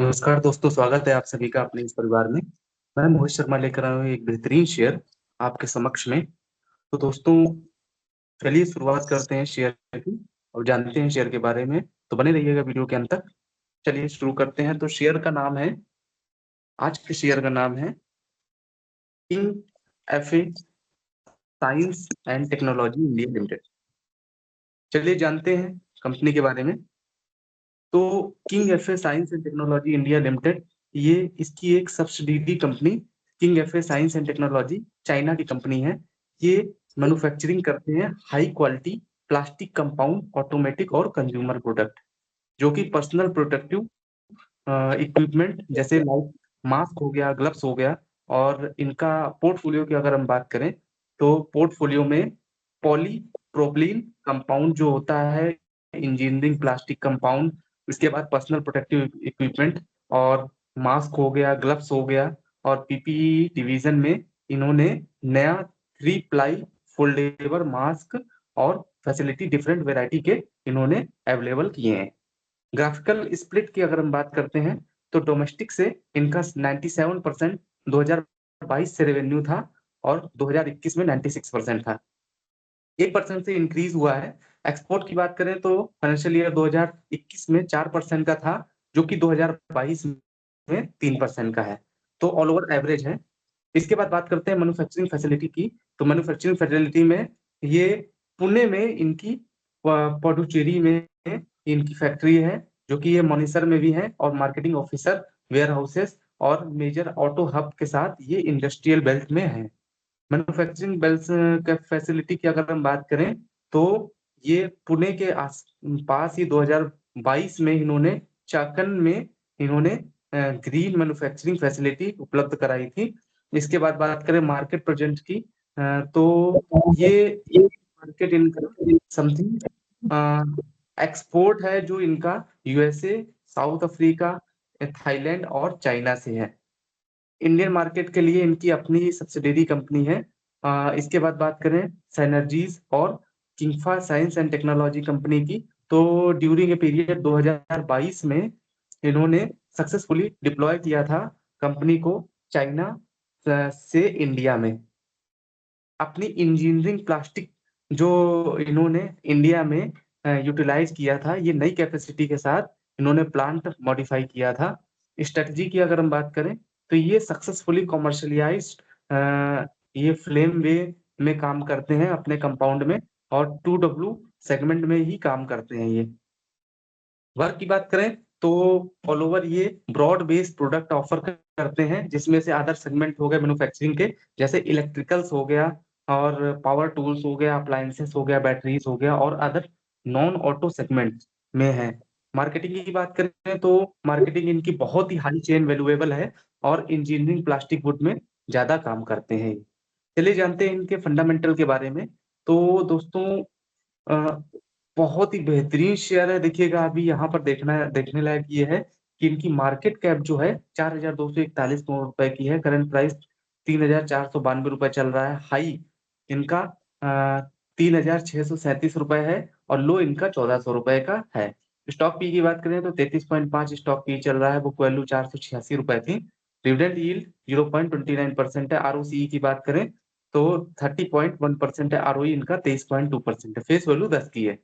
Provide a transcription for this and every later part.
नमस्कार दोस्तों, स्वागत है आप सभी का अपने इस परिवार में। मैं मोहित शर्मा लेकर आया हूँ एक बेहतरीन शेयर आपके समक्ष में। तो दोस्तों, चलिए शुरुआत करते हैं शेयर की और जानते हैं शेयर के बारे में। तो बने रहिएगा वीडियो के अंत तक। चलिए शुरू करते हैं। तो शेयर का नाम है, आज के शेयर का नाम है king FA science and technology India limited. चलिए जानते हैं कंपनी के बारे में। तो king FA science and technology India limited, ये इसकी एक subsidiary company king FA science and technology China की कंपनी है। ये मैन्युफैक्चरिंग करते हैं high quality plastic compound automatic और कंज्यूमर प्रोडक्ट, जो कि पर्सनल प्रोटेक्टिव इक्विपमेंट जैसे लाइक मास्क हो गया, ग्लव्स हो गया। और इनका पोर्टफोलियो की अगर हम बात करें तो पोर्टफोलियो में पॉली प्रोपिलीन कंपाउंड जो होता है, इंजीनियरिंग प्लास्टिक कंपाउंड, इसके बाद पर्सनल प्रोटेक्टिव इक्विपमेंट और मास्क हो गया, ग्लव्स हो गया। और पीपीई डिवीजन में इन्होंने नया 3 प्लाई फोल्डेबल मास्क और फैसिलिटी डिफरेंट वेराइटी के इन्होंने अवेलेबल किए हैं। ग्राफिकल स्प्लिट की अगर हम बात करते हैं तो डोमेस्टिक से इनका 97% 2022 से रेवेन्यू था और 2021 में 96% था। 1% से इंक्रीज हुआ है। एक्सपोर्ट की बात करें तो फाइनेंशियल ईयर 2021 में 4% का था, जो कि 2022 में 3% का है। तो ऑल ओवर एवरेज है। इसके बाद बात करते हैं मैन्युफैक्चरिंग फैसिलिटी की। तो मैन्युफैक्चरिंग फैसिलिटी में ये पुणे में इनकी पडुचेरी में इनकी फैक्ट्री है, जो कि ये मॉनिसर में भी है और मार्केटिंग ऑफिसर, वेयर हाउसेस और मेजर ऑटो हब के साथ ये इंडस्ट्रियल बेल्ट में है। मैन्युफैक्चरिंग बेल्ट का फैसिलिटी की अगर हम बात करें तो ये पुणे के आस पास ही 2022 में इन्होंने चाकन में इन्होंने ग्रीन मैन्युफैक्चरिंग फैसिलिटी उपलब्ध कराई थी। इसके बाद बात करें मार्केट प्रेजेंट की, तो ये मार्केट इनका समथिंग एक्सपोर्ट है जो इनका यूएसए, साउथ अफ्रीका, थाईलैंड और चाइना से है। इंडियन मार्केट के लिए इनकी अपनी सब्सिडरी कंपनी है। इसके बाद बात करें सैनर्जीज और किंगफा साइंस एंड टेक्नोलॉजी कंपनी की, तो ड्यूरिंग ए पीरियड 2022 में इन्होंने सक्सेसफुली डिप्लॉय किया था कंपनी को चाइना से इंडिया में। अपनी इंजीनियरिंग प्लास्टिक जो इन्होंने इंडिया में यूटिलाइज किया था, ये नई कैपेसिटी के साथ इन्होंने प्लांट मॉडिफाई किया था। स्ट्रेटजी की अगर हम बात करें तो ये सक्सेसफुली कॉमर्शलाइज्ड ये फ्लेम वे में काम करते हैं अपने कंपाउंड में, और 2W सेगमेंट में ही काम करते हैं ये। वर्क की बात करें तो ऑल ओवर ये ब्रॉड बेस्ड प्रोडक्ट ऑफर करते हैं, जिसमें से अदर सेगमेंट हो गए मैन्युफैक्चरिंग के, जैसे इलेक्ट्रिकल्स हो गया और पावर टूल्स हो गया, अप्लायंसेस हो गया, बैटरीज हो गया और अदर नॉन ऑटो सेगमेंट में है। मार्केटिंग की बात करें तो मार्केटिंग इनकी बहुत ही हाई चेन वैल्यूएबल है और इंजीनियरिंग प्लास्टिक वुड में ज्यादा काम करते हैं। चलिए जानते हैं इनके फंडामेंटल के बारे में। तो दोस्तों, अ, बहुत ही बेहतरीन शेयर है। देखिएगा अभी यहाँ पर देखने लायक ये है कि इनकी मार्केट कैप जो है 4,241 करोड़ रुपए की है। करंट प्राइस 3,492 रुपए चल रहा है। हाई इनका 3,637 रुपए है और लो इनका 1,400 रुपए का है। स्टॉक पी की बात करें तो 33.5 स्टॉक पी चल रहा है। बुक वैल्यू 486 रुपए थी। डिविडेंड यील्ड 0.29% है। आरओसीई की बात करें तो 30.1% है। आरओई इनका 23.2% है। फेस वैल्यू 10 की है।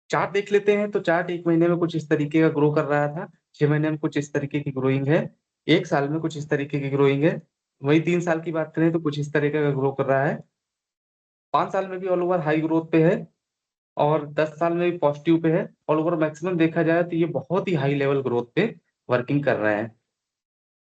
चार्ट देख लेते हैं तो चार्ट 1 महीने में कुछ इस तरीके का ग्रो कर रहा था, 6 महीने में कुछ इस तरीके की ग्रोइंग है, 1 साल में कुछ इस तरीके की ग्रोइंग है। वही 3 साल की बात करें तो कुछ इस तरीके का ग्रो कर रहा है। 5 साल में भी ऑल ओवर हाई ग्रोथ पे है और 10 साल में भी पॉजिटिव पे है। ऑल ओवर मैक्सिमम देखा जाए तो ये बहुत ही हाई लेवल ग्रोथ पे वर्किंग कर रहे हैं।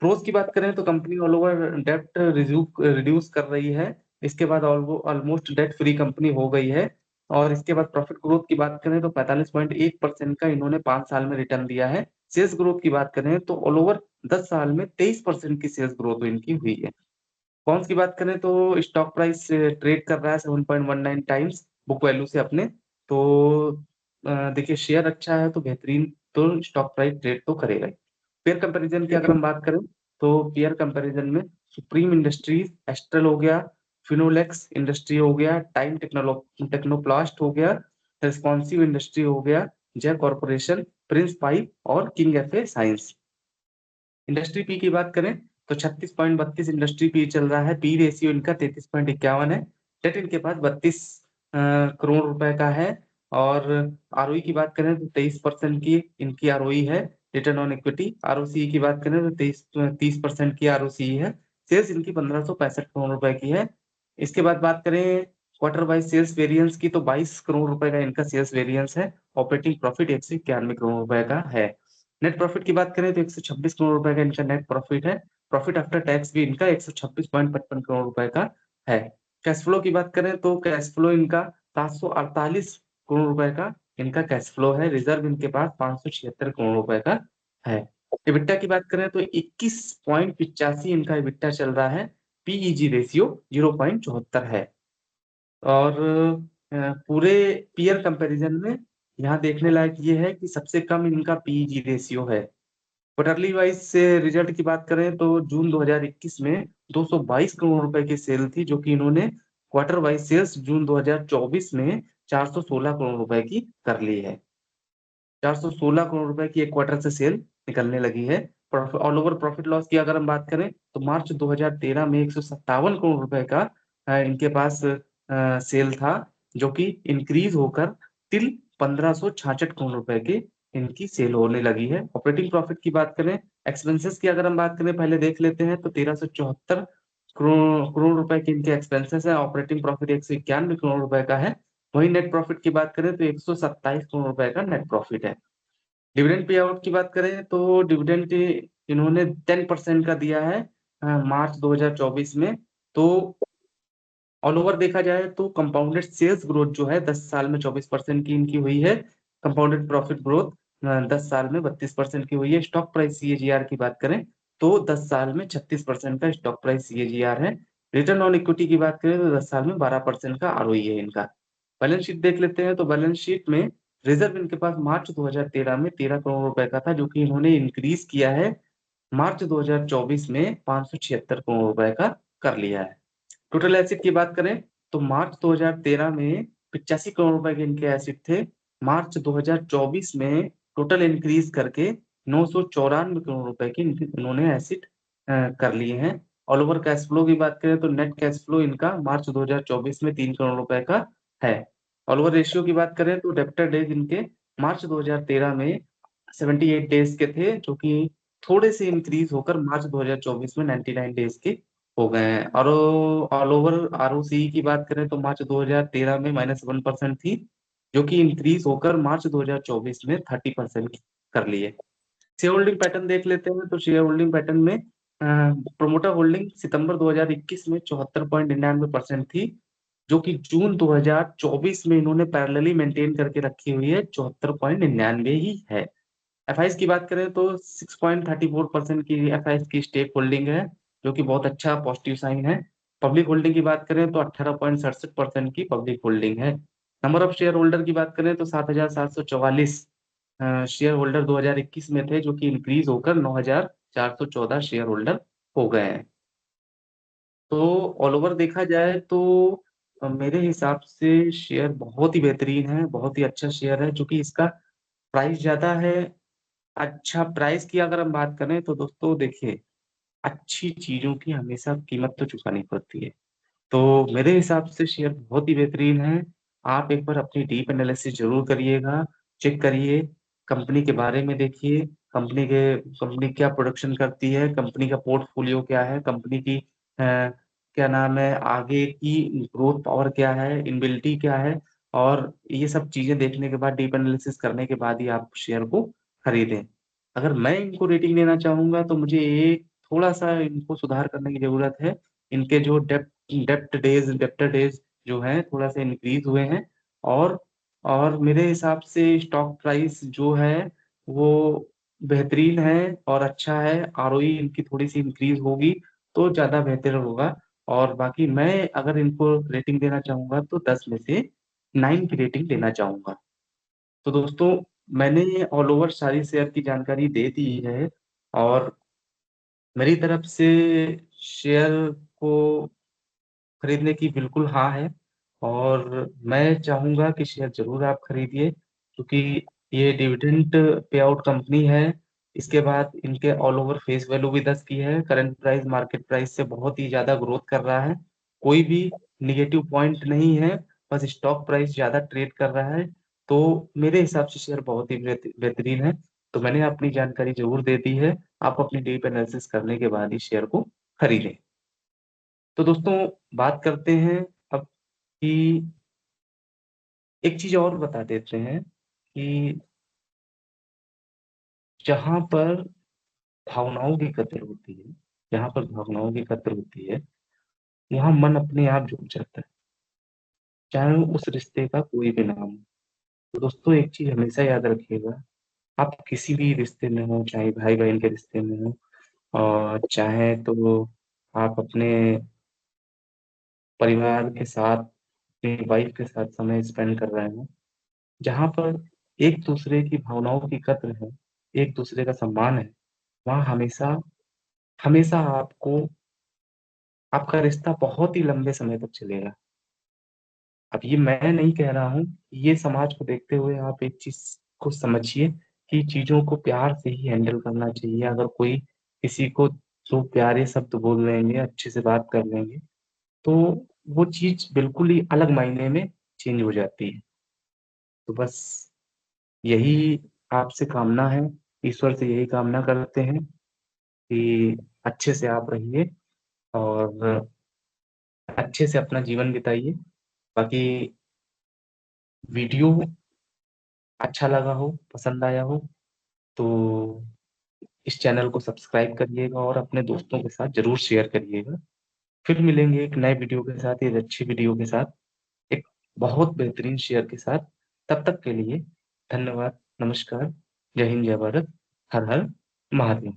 प्रोस की बात करें तो कंपनी ऑल ओवर डेप्ट रिड्यूस कर रही है। इसके बाद ऑलमोस्ट डेट फ्री कंपनी हो गई है। और इसके बाद प्रॉफिट ग्रोथ की बात करें तो 45.1% का इन्होंने 5 साल में रिटर्न दिया है। सेल्स ग्रोथ की बात करें तो ऑल ओवर 10 साल में 23% की सेल्स ग्रोथ इनकी हुई है। कॉन्स की बात करें तो स्टॉक प्राइस ट्रेड कर रहा है 7.19 टाइम्स बुक वैल्यू से अपने। तो देखिए शेयर अच्छा है तो बेहतरीन, तो स्टॉक प्राइस ट्रेड तो करेगा ही। पेयर कंपैरिजन की अगर हम बात करें तो पेयर कंपैरिजन में सुप्रीम इंडस्ट्रीज, एस्ट्रल हो गया, फिनोलेक्स इंडस्ट्री हो गया, टाइम टेक्नोप्लास्ट हो गया, रिस्पॉन्सिव इंडस्ट्री हो गया, जय कॉर्पोरेशन, प्रिंस पाइप और king F science. Industry P की बात करें तो 36.32 इंडस्ट्री पी चल रहा है। पी रेशियो इनका 33.51 है। डेट इनके पास 32 करोड़ रुपए का है। और आरओई की बात करें तो 23% की इनकी आरओई है। Return on equity. आरओसी की बात करें तो 30% की आरओसी है। सेल्स इनकी 1565 करोड़ रुपए की है। इसके बाद बात करें क्वार्टर वाइज सेल्स वेरिएंस की तो 22 करोड़ रुपए का इनका सेल्स वेरिएंस है। ऑपरेटिंग प्रॉफिट 191 करोड़ रुपए का है। नेट प्रॉफिट की बात करें तो 126 करोड़ रुपए का इनका नेट प्रॉफिट है। प्रॉफिट आफ्टर टैक्स भी इनका 126.55 करोड़ रुपए का है। कैश फ्लो की बात करें तो कैश फ्लो इनका 748 करोड़ रुपए का इनका कैश फ्लो है। रिजर्व इनके पास 576 करोड़ रुपए का है। इबिट्टा की बात करें तो 21.85 इनका इबिट्टा चल रहा है। पीईजी रेशियो 0.74 है। और पूरे पीयर कंपैरिजन में यहाँ देखने लायक ये है कि सबसे कम इनका पीईजी रेशियो है। क्वार्टरली वाइज से रिजल्ट की बात करें तो जून 2021 में 222 करोड़ रुपए की सेल थी, जो कि इन्होंने क्वार्टर वाइज सेल्स जून 2024 में 416 करोड़ रुपए की कर ली है। 416 करोड़ रुपए की एक क्वार्टर से सेल निकलने लगी है। ऑल ओवर प्रॉफिट लॉस की अगर हम बात करें तो मार्च 2013 में 157 करोड़ रुपए का इनके पास सेल था, जो कि इंक्रीज होकर टिल 1566 करोड़ रुपए के इनकी सेल होने लगी है। ऑपरेटिंग प्रॉफिट की बात करें, एक्सपेंसेस की अगर हम बात करें पहले देख लेते हैं तो 1374 करोड़ रुपए के इनके एक्सपेंसेस है। ऑपरेटिंग प्रॉफिट 191 करोड़ रुपए का है। वही नेट प्रॉफिट की बात करें तो 127 करोड़ रुपए का नेट प्रॉफिट है। डिविडेंड पे आउट की बात करें तो डिविडेंड इन्होंने 10% का दिया है मार्च 2024 में। तो ऑल ओवर देखा जाए तो कंपाउंडेड सेल्स ग्रोथ जो है 10 साल में 24% की इनकी हुई है। कंपाउंडेड प्रॉफिट ग्रोथ 10 साल में 32% की हुई है। स्टॉक प्राइस सीएजीआर की बात करें तो 10 साल में 36% का स्टॉक प्राइस सीएजीआर है। रिटर्न ऑन इक्विटी की बात करें तो 10 साल में 12% का आरओई है इनका। बैलेंस शीट देख लेते हैं तो बैलेंस शीट में रिजर्व इनके पास मार्च 2013 में 13 करोड़ रुपए का था, जो कि इन्होंने इंक्रीज किया है मार्च 2024 में 576 करोड़ रुपए का कर लिया है। टोटल एसिड की बात करें तो मार्च 2013 में 85 करोड़ रुपए के इनके एसिड थे। मार्च 2024 में टोटल इंक्रीज करके 994 करोड़ रुपए के इन्होंने एसिड कर लिए हैं। ऑल ओवर कैश फ्लो की बात करें तो नेट कैश फ्लो इनका मार्च 2024 में 3 करोड़ रुपए का है। ऑल ओवर रेशियो की बात करें तो डेब्टर डेज इनके मार्च 2013 में 78 डेज के थे, जो कि थोड़े से इंक्रीज होकर मार्च 2024 में 99 डेज के हो गए हैं। और ऑल ओवर आरओसी की बात करें तो मार्च 2013 में -1% थी, जो कि इंक्रीज होकर मार्च 2024 में 30% कर लिए। शेयर होल्डिंग पैटर्न देख लेते हैं तो शेयर होल्डिंग पैटर्न में प्रोमोटर होल्डिंग सितंबर 2021 में 74.99% थी, जो कि जून 2024 में इन्होंने पैरेलली मेंटेन करके रखी हुई है, 74.99 ही है। एफआईएस की बात करें तो 6.34% की एफआईएस की स्टेक होल्डिंग है, जो कि बहुत अच्छा पॉजिटिव साइन है। पब्लिक होल्डिंग की बात करें तो 18.67% की पब्लिक होल्डिंग है। नंबर ऑफ शेयर होल्डर की बात करें तो 7,744 शेयर होल्डर 2021 में थे, जो कि इंक्रीज होकर 9,414 शेयर होल्डर हो गए हैं। तो ऑल ओवर देखा जाए तो मेरे हिसाब से शेयर बहुत ही बेहतरीन है, बहुत ही अच्छा शेयर है। चूंकि इसका प्राइस ज्यादा है। अच्छा, प्राइस की अगर हम बात करें तो दोस्तों देखिए, अच्छी चीजों की हमेशा कीमत तो चुकानी पड़ती है। तो मेरे हिसाब से शेयर बहुत ही बेहतरीन है। आप एक बार अपनी डीप एनालिसिस जरूर करिएगा, चेक करिए, कंपनी के बारे में देखिए, कंपनी क्या प्रोडक्शन करती है, कंपनी का पोर्टफोलियो क्या है, कंपनी की क्या नाम है, आगे की ग्रोथ पावर क्या है, इनबिलिटी क्या है। और ये सब चीजें देखने के बाद, डीप एनालिसिस करने के बाद ही आप शेयर को खरीदें। अगर मैं इनको रेटिंग देना चाहूंगा तो मुझे एक थोड़ा सा इनको सुधार करने की जरूरत है। इनके जो डेप्टर डेज जो है थोड़ा सा इंक्रीज हुए हैं। और और मेरे हिसाब से स्टॉक प्राइस जो है वो बेहतरीन है और अच्छा है। आरओई इनकी थोड़ी सी इंक्रीज होगी तो ज्यादा बेहतर होगा। और बाकी मैं अगर इनको रेटिंग देना चाहूंगा तो 10 में से 9 की रेटिंग देना चाहूंगा। तो दोस्तों, मैंने ऑल ओवर सारी शेयर की जानकारी दे दी है। और मेरी तरफ से शेयर को खरीदने की बिल्कुल हाँ है। और मैं चाहूंगा कि शेयर जरूर आप खरीदिए, क्योंकि ये डिविडेंड पे आउट कंपनी है। इसके बाद इनके ऑल ओवर फेस वैल्यू भी 10 की है। करंट प्राइस मार्केट प्राइस से बहुत ही ज्यादा ग्रोथ कर रहा है। कोई भी निगेटिव पॉइंट नहीं है। बस स्टॉक प्राइस ज्यादा ट्रेड कर रहा है। तो मेरे हिसाब से शेयर बहुत ही बेहतरीन है। तो मैंने अपनी जानकारी जरूर दे दी है। आप अपनी डीप एनालिसिस करने के बाद ही शेयर को खरीदें। तो दोस्तों, बात करते हैं अब कि एक चीज और बता देते हैं कि जहां पर भावनाओं की कदर होती है, जहां पर भावनाओं की कदर होती है, वहां मन अपने आप जुड़ जाता है, चाहे वो उस रिश्ते का कोई भी नाम हो। तो दोस्तों, एक चीज हमेशा याद रखिएगा। आप किसी भी रिश्ते में हो, चाहे भाई बहन के रिश्ते में हो, और चाहे तो आप अपने परिवार के साथ, अपनी वाइफ के साथ समय स्पेंड कर रहे हो, जहां पर एक दूसरे की भावनाओं की कद्र है, एक दूसरे का सम्मान है, वहाँ हमेशा हमेशा आपको आपका रिश्ता बहुत ही लंबे समय तक चलेगा। अब ये मैं नहीं कह रहा हूँ, ये समाज को देखते हुए आप एक चीज को समझिए कि चीजों को प्यार से ही हैंडल करना चाहिए। अगर कोई किसी को दो प्यारे शब्द बोल लेंगे, अच्छे से बात कर लेंगे, तो वो चीज बिल्कुल ही अलग मायने में चेंज हो जाती है। तो बस यही आपसे कामना है, ईश्वर से यही कामना करते हैं कि अच्छे से आप रहिए और अच्छे से अपना जीवन बिताइए। बाकी वीडियो अच्छा लगा हो, पसंद आया हो, तो इस चैनल को सब्सक्राइब करिएगा और अपने दोस्तों के साथ जरूर शेयर करिएगा। फिर मिलेंगे एक नए वीडियो के साथ, एक अच्छी वीडियो के साथ, एक बहुत बेहतरीन शेयर के साथ। तब तक के लिए धन्यवाद, नमस्कार, जय हिंद, जय भारत, हर हर महादेव।